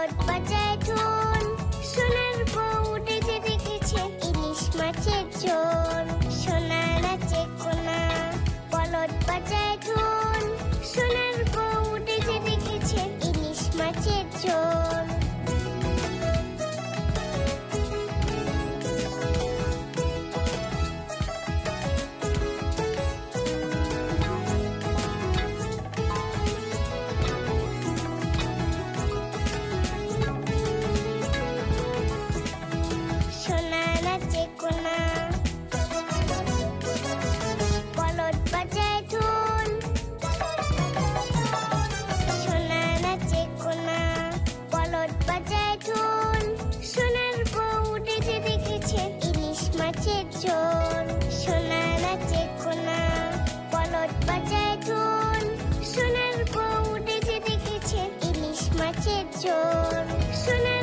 বলদ বাজায় ঢোল, সোনার বউ উঠেছে দেখেছে ইলিশ মাছের ঝোল। সোনা নাচে কোনা, বলদ বাজায় ঢোল, সোনার বউ উঠেছে দেখেছে ইলিশ মাছের ঝোল। সোনা নাচে কোনা, বলদ বাজায় ঢোল, সোনা নাচে কোনা, বলদ বাজায় ঢোল, সোনার বউ উঠেছে দেখেছে ইলিশ মাছের ঝোল। সোনা নাচে কোনা, বলদ বাজায় ঢোল, সোনার বউ উঠেছে দেখেছে ইলিশ মাছের ঝোল। সোনা